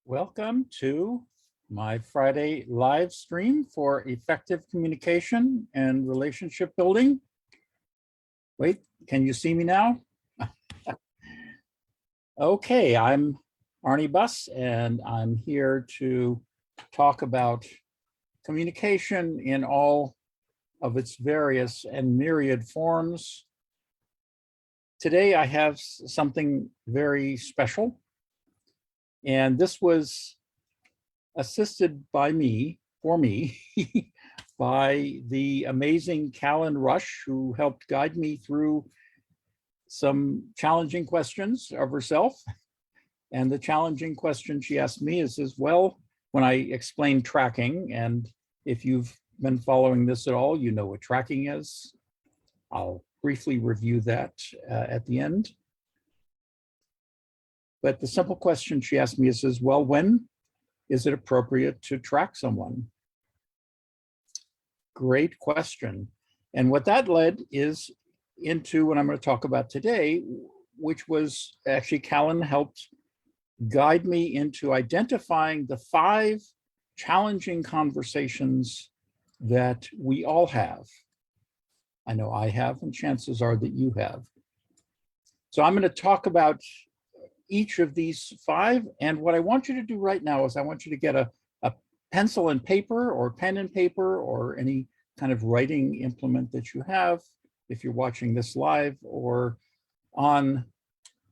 Welcome to my Friday live stream for effective communication and relationship building. Wait, can you see me now? Okay, I'm Arnie Buss, and I'm here to talk about communication in all of its various and myriad forms. Today, I have something very special. And this was assisted by me, by the amazing Callan Rush, who helped guide me through some challenging questions of herself. And the challenging question she asked me is, well, when I explained tracking, and if you've been following this at all, you know what tracking is. I'll briefly review that at the end. But the simple question she asked me is, well, when is it appropriate to track someone? Great question. And what that led is into what I'm going to talk about today, which was actually Callan helped guide me into identifying the 5 challenging conversations that we all have. I know I have, and chances are that you have. So I'm going to talk about each of these 5. And what I want you to do right now is I want you to get a pencil and paper or pen and paper or any kind of writing implement that you have if you're watching this live or on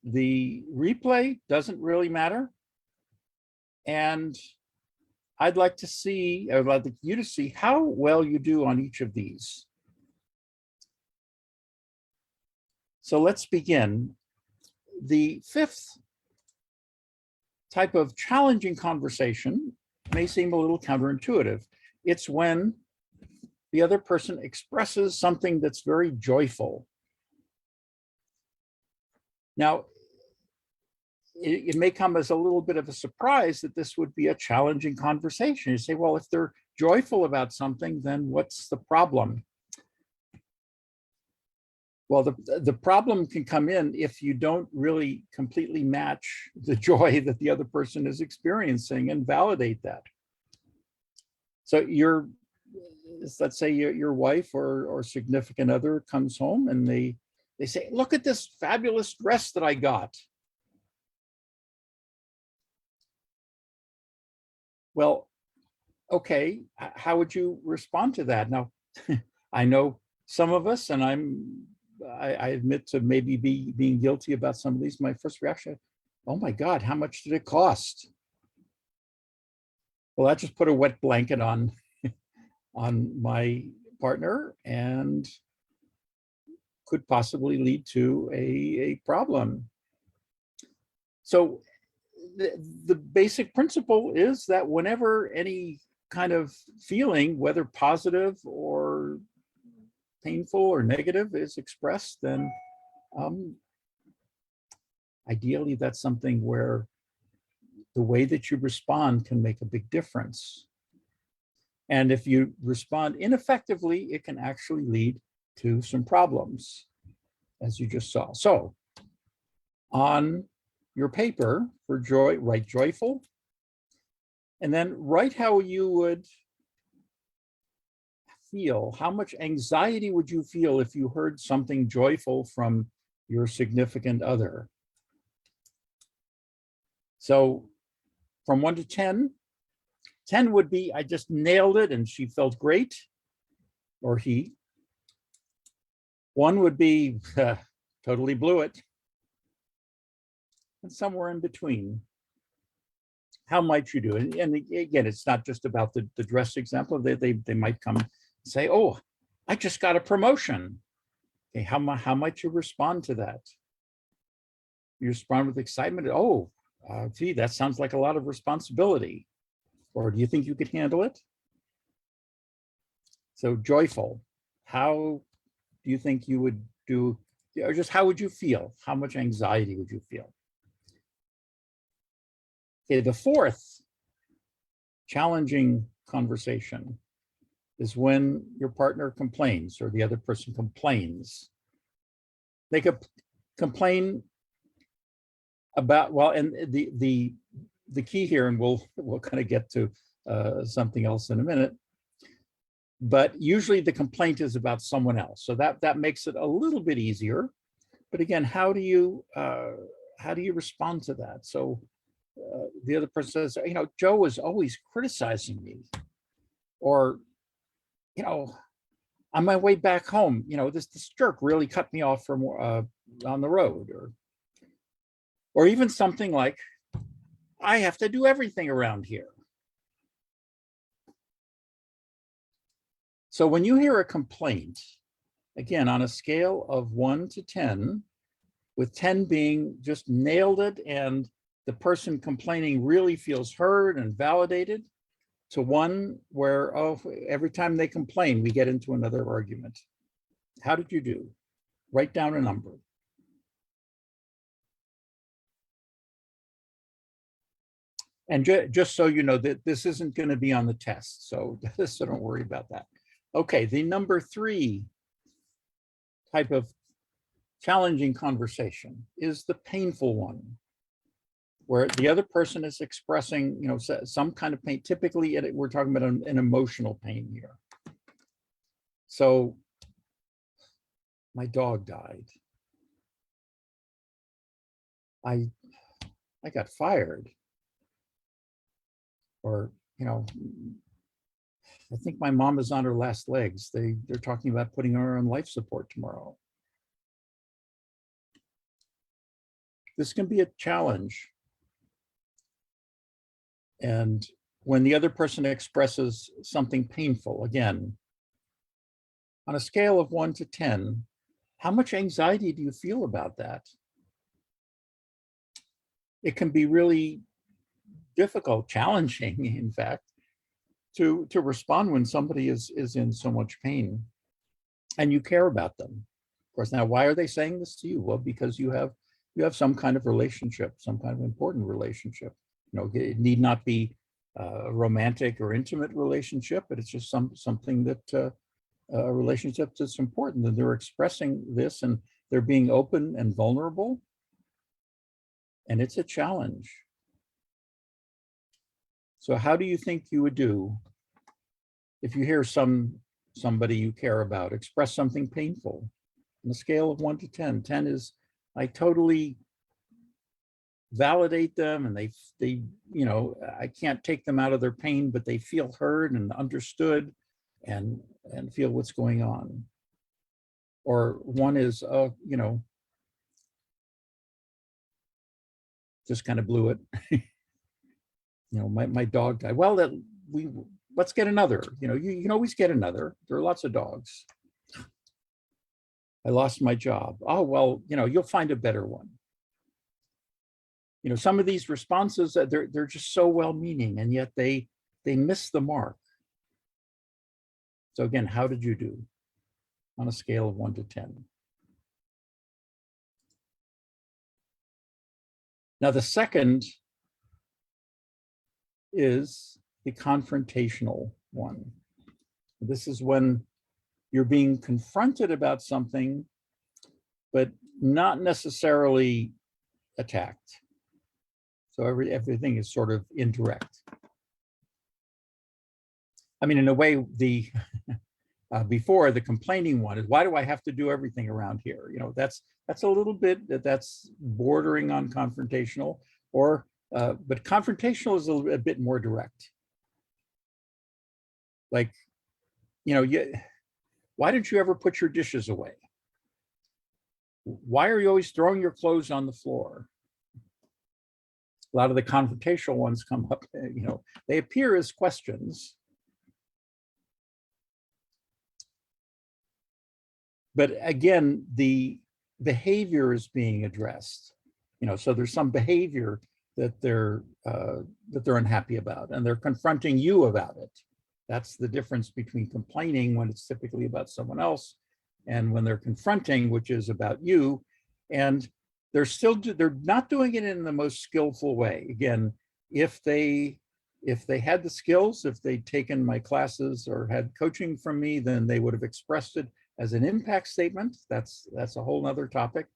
the replay, doesn't really matter. And I'd like you to see how well you do on each of these. So let's begin. The 5th type of challenging conversation may seem a little counterintuitive. It's when the other person expresses something that's very joyful. Now, it may come as a little bit of a surprise that this would be a challenging conversation. You say, well, if they're joyful about something, then what's the problem? Well, the problem can come in if you don't really completely match the joy that the other person is experiencing and validate that. So let's say your wife or significant other comes home and they say, look at this fabulous dress that I got. Well, okay, how would you respond to that? Now, I know some of us, and I admit to maybe being guilty about some of these. My first reaction, oh my God, how much did it cost? Well, I just put a wet blanket on my partner and could possibly lead to a problem. So the basic principle is that whenever any kind of feeling, whether positive or painful or negative, is expressed, then ideally that's something where the way that you respond can make a big difference. And if you respond ineffectively, it can actually lead to some problems, as you just saw. So on your paper for joy, write joyful, and then write how you would feel. How much anxiety would you feel if you heard something joyful from your significant other? So from 1 to 10, 10 would be, I just nailed it and she felt great, or he. 1 would be, totally blew it. And somewhere in between. How might you do it? And again, it's not just about the dress example. They might come and say, oh, I just got a promotion. Okay, how might you respond to that? You respond with excitement. Oh, gee, that sounds like a lot of responsibility. Or do you think you could handle it? So joyful. How do you think you would do, or just how would you feel? How much anxiety would you feel? Okay, the 4th challenging conversation is when your partner complains or the other person complains. They could complain about, well, and the the key here, and we'll kind of get to something else in a minute, but usually the complaint is about someone else. So that makes it a little bit easier. But again, how do you respond to that? So the other person says, Joe was always criticizing me, or, on my way back home, this jerk really cut me off from on the road, or even something like, I have to do everything around here. So when you hear a complaint, again, on a scale of 1 to 10, with 10 being just nailed it and the person complaining really feels heard and validated, to 1 where, every time they complain, we get into another argument. How did you do? Write down a number. And just so you know that this isn't going to be on the test, so don't worry about that. Okay, the number 3 type of challenging conversation is the painful one, where the other person is expressing, some kind of pain. Typically, we're talking about an emotional pain here. So, my dog died. I got fired. Or, I think my mom is on her last legs. They're talking about putting her on life support tomorrow. This can be a challenge. And when the other person expresses something painful, again, on a scale of 1 to 10, how much anxiety do you feel about that? It can be really difficult, challenging, in fact, to respond when somebody is in so much pain and you care about them. Of course, now, why are they saying this to you? Well, because you have some kind of relationship, some kind of important relationship. It need not be a romantic or intimate relationship, but it's just something that a relationship that's important, and they're expressing this and they're being open and vulnerable, and it's a challenge. So how do you think you would do if you hear somebody you care about express something painful? On a scale of 1 to 10, 10 is I totally validate them, and they I can't take them out of their pain, but they feel heard and understood and feel what's going on. Or 1 is just kind of blew it. My dog died. Well, let's get another. You can always get another. There are lots of dogs. I lost my job. Oh, well, you'll find a better one. Some of these responses, they're just so well-meaning, and yet they miss the mark. So again, how did you do on a scale of 1 to 10? Now, the second is the confrontational one. This is when you're being confronted about something, but not necessarily attacked. So everything is sort of indirect. I mean, in a way, the before, the complaining one is, why do I have to do everything around here? That's a little bit, that's bordering on confrontational, or but confrontational is a bit more direct. Like, why don't you ever put your dishes away? Why are you always throwing your clothes on the floor? A lot of the confrontational ones come up, they appear as questions. But again, the behavior is being addressed. So there's some behavior that they're unhappy about, and they're confronting you about it. That's the difference between complaining, when it's typically about someone else, and when they're confronting, which is about you. And they're not doing it in the most skillful way. Again, if they had the skills, if they'd taken my classes or had coaching from me, then they would have expressed it as an impact statement. That's a whole nother topic.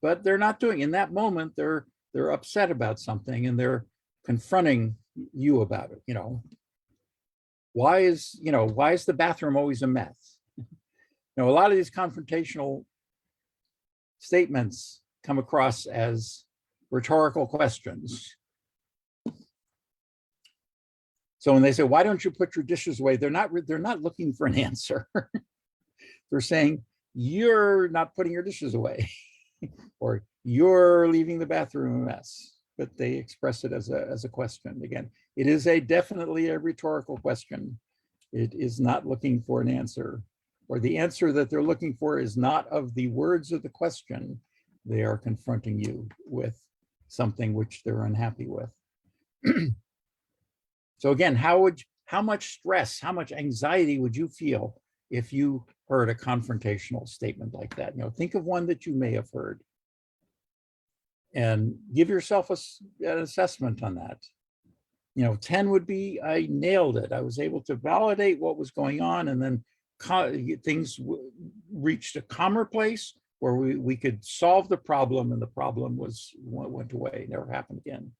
But they're not doing. In that moment, they're upset about something, and they're confronting you about it. Why is the bathroom always a mess? A lot of these confrontational statements come across as rhetorical questions. So when they say, why don't you put your dishes away? They're not looking for an answer. They're saying, you're not putting your dishes away, or you're leaving the bathroom a mess. But they express it as a question. Again, it is definitely a rhetorical question. It is not looking for an answer, or the answer that they're looking for is not of the words of the question. They are confronting you with something which they're unhappy with. So again, how much stress, how much anxiety would you feel if you heard a confrontational statement like that? Think of one that you may have heard and give yourself an assessment on that. 10 would be, I nailed it. I was able to validate what was going on, and then things reached a calmer place where we could solve the problem, and the problem went away, never happened again.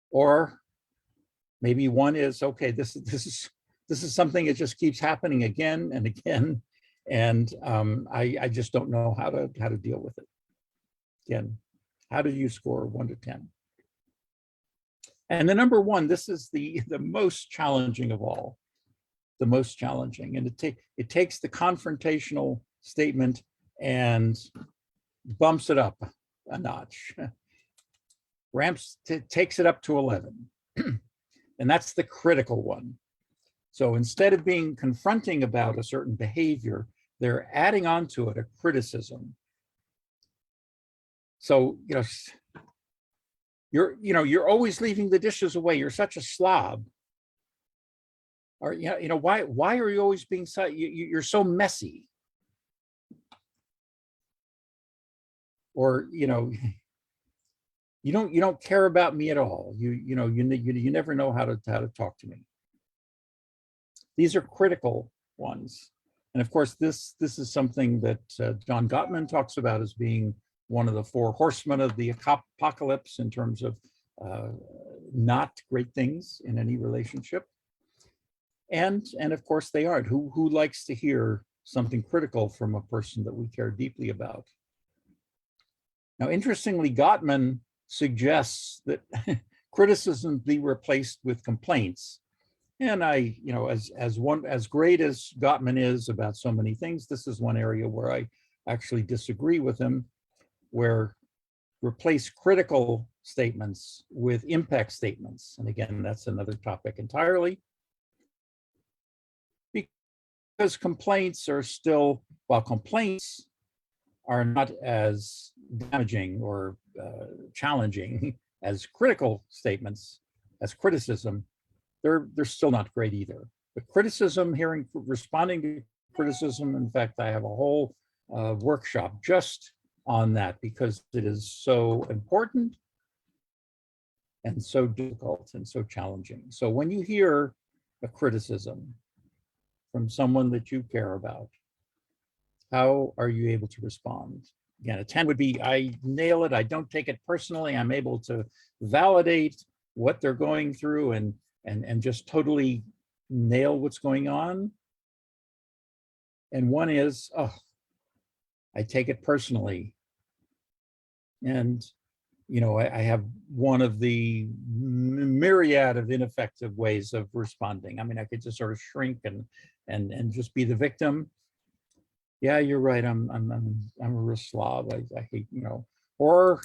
Or maybe one is, okay, this is something that just keeps happening again and again, and I just don't know how to deal with it. Again, how do you score 1 to 10? And the number 1, this is the most challenging of all, the most challenging, and it takes the confrontational statement and bumps it up a notch, takes it up to 11. And that's the critical one. So instead of being confronting about a certain behavior, they're adding onto it a criticism. So, you're always leaving the dishes away. You're such a slob. Or, why are you always being so, you're so messy? Or, you don't care about me at all. You never know how to talk to me. These are critical ones. And of course, this is something that John Gottman talks about as being one of the 4 horsemen of the apocalypse in terms of not great things in any relationship. And of course they aren't. Who likes to hear something critical from a person that we care deeply about? Now, interestingly, Gottman suggests that criticism be replaced with complaints. And as great as Gottman is about so many things, this is one area where I actually disagree with him, where replace critical statements with impact statements. And again, that's another topic entirely. Because complaints are still, while complaints are not as damaging or challenging as critical statements, as criticism, they're still not great either. But criticism, responding to criticism, in fact, I have a whole workshop just on that because it is so important and so difficult and so challenging. So when you hear a criticism from someone that you care about, how are you able to respond? Again, a 10 would be, I nail it, I don't take it personally, I'm able to validate what they're going through and just totally nail what's going on. And one is, oh, I take it personally. And, I have one of the myriad of ineffective ways of responding. I mean, I could just sort of shrink and just be the victim. Yeah, you're right. I'm a real slob. I hate, or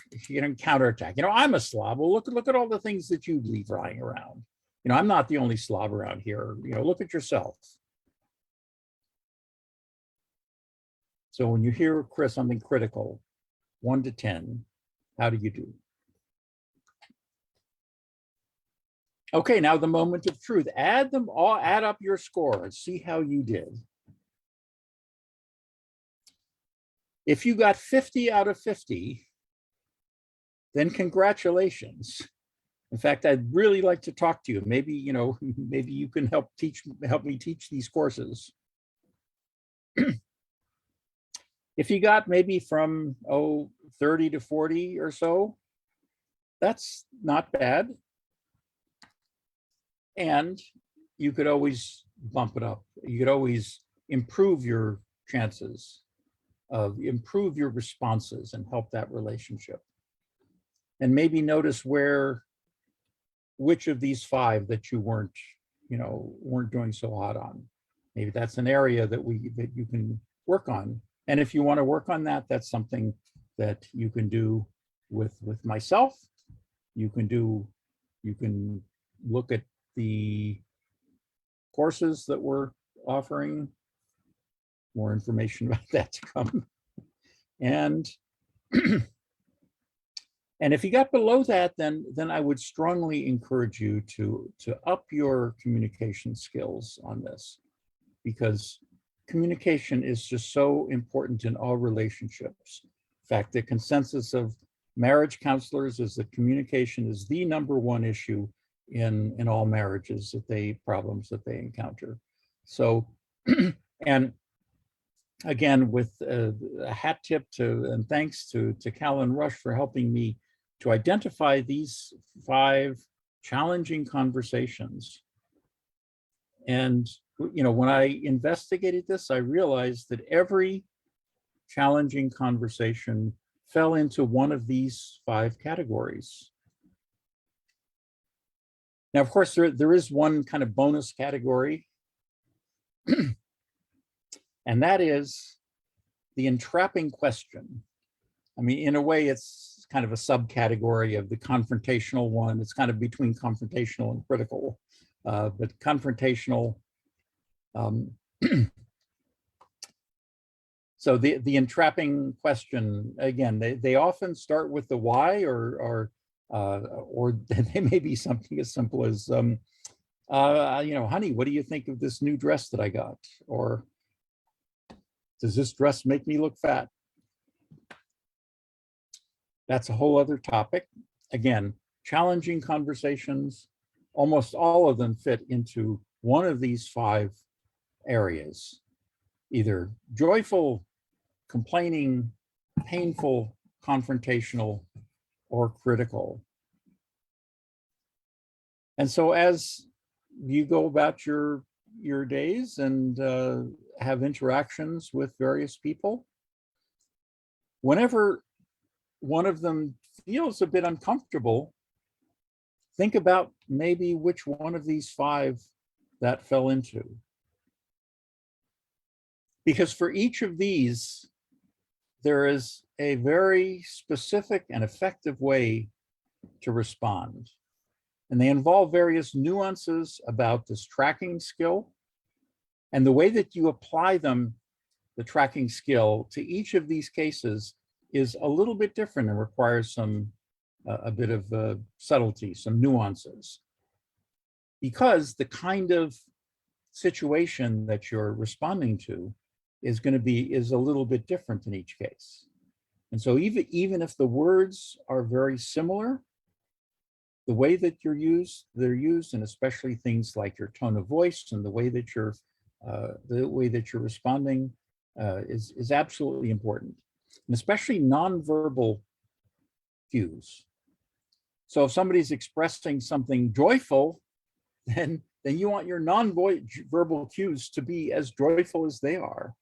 counterattack. I'm a slob. Well, look at all the things that you leave lying around. I'm not the only slob around here. Look at yourself. So when you hear something critical, 1 to 10, how do you do? Okay, now the moment of truth. Add them all, add up your score and see how you did. If you got 50 out of 50, then congratulations. In fact, I'd really like to talk to you. Maybe, maybe you can help me teach these courses. If you got maybe from 30 to 40 or so, that's not bad. And you could always bump it up. You could always improve your chances of improve your responses and help that relationship. And maybe notice which of these five that you weren't doing so hot on. Maybe that's an area that you can work on. And if you want to work on that, that's something that you can do with myself. You can look at the courses that we're offering. More information about that to come. And and if you got below that, then I would strongly encourage you to up your communication skills on this, because communication is just so important in all relationships. In fact, the consensus of marriage counselors is that communication is the #1 issue in all marriages problems that they encounter. So, and again, with a hat tip and thanks to Cal and Rush for helping me to identify these 5 challenging conversations. And when I investigated this, I realized that every challenging conversation fell into one of these 5 categories. Now, of course, there is one kind of bonus category, and that is the entrapping question. I mean, in a way, it's kind of a subcategory of the confrontational one. It's kind of between confrontational and critical, but confrontational. So the entrapping question, again, they often start with the why, or they may be something as simple as, honey, what do you think of this new dress that I got? Or does this dress make me look fat? That's a whole other topic. Again, challenging conversations, almost all of them fit into one of these 5 areas, either joyful, complaining, painful, confrontational, or critical. And so as you go about your days and have interactions with various people, whenever one of them feels a bit uncomfortable, think about maybe which one of these 5 that fell into. Because for each of these, there is a very specific and effective way to respond. And they involve various nuances about this tracking skill. And the way that you apply them, the tracking skill, to each of these cases is a little bit different and requires a bit of subtlety, some nuances. Because the kind of situation that you're responding to is a little bit different in each case. And so even if the words are very similar, the way that they're used, and especially things like your tone of voice and the way that you're responding is absolutely important, and especially nonverbal cues. So if somebody's expressing something joyful, then you want your non-verbal cues to be as joyful as they are.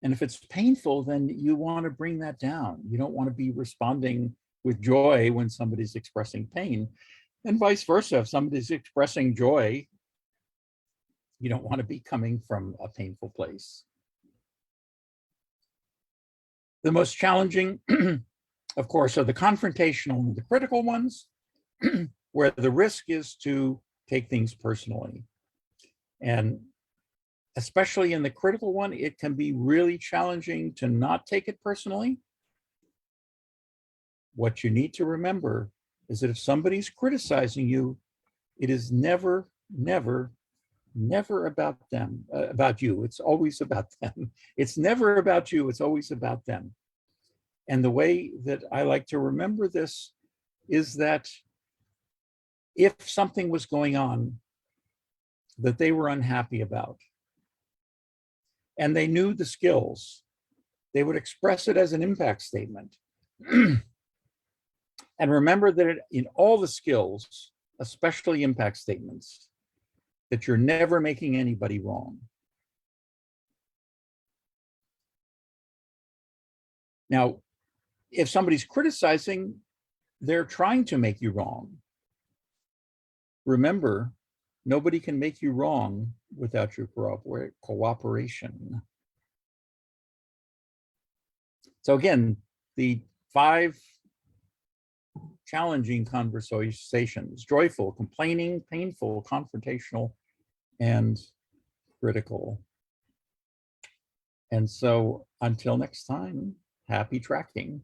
And if it's painful, then you want to bring that down. You don't want to be responding with joy when somebody's expressing pain, and vice versa. If somebody's expressing joy, you don't want to be coming from a painful place. The most challenging, of course, are the confrontational and the critical ones, where the risk is to take things personally. And especially in the critical one, it can be really challenging to not take it personally. What you need to remember is that if somebody's criticizing you, it is never, never, never about them, about you. It's always about them. It's never about you. It's always about them. And the way that I like to remember this is that if something was going on that they were unhappy about, and they knew the skills, they would express it as an impact statement. And remember that in all the skills, especially impact statements, that you're never making anybody wrong. Now, if somebody's criticizing, they're trying to make you wrong. Remember, nobody can make you wrong without your cooperation. So again, the 5 challenging conversations: joyful, complaining, painful, confrontational, and critical. And so until next time, happy tracking.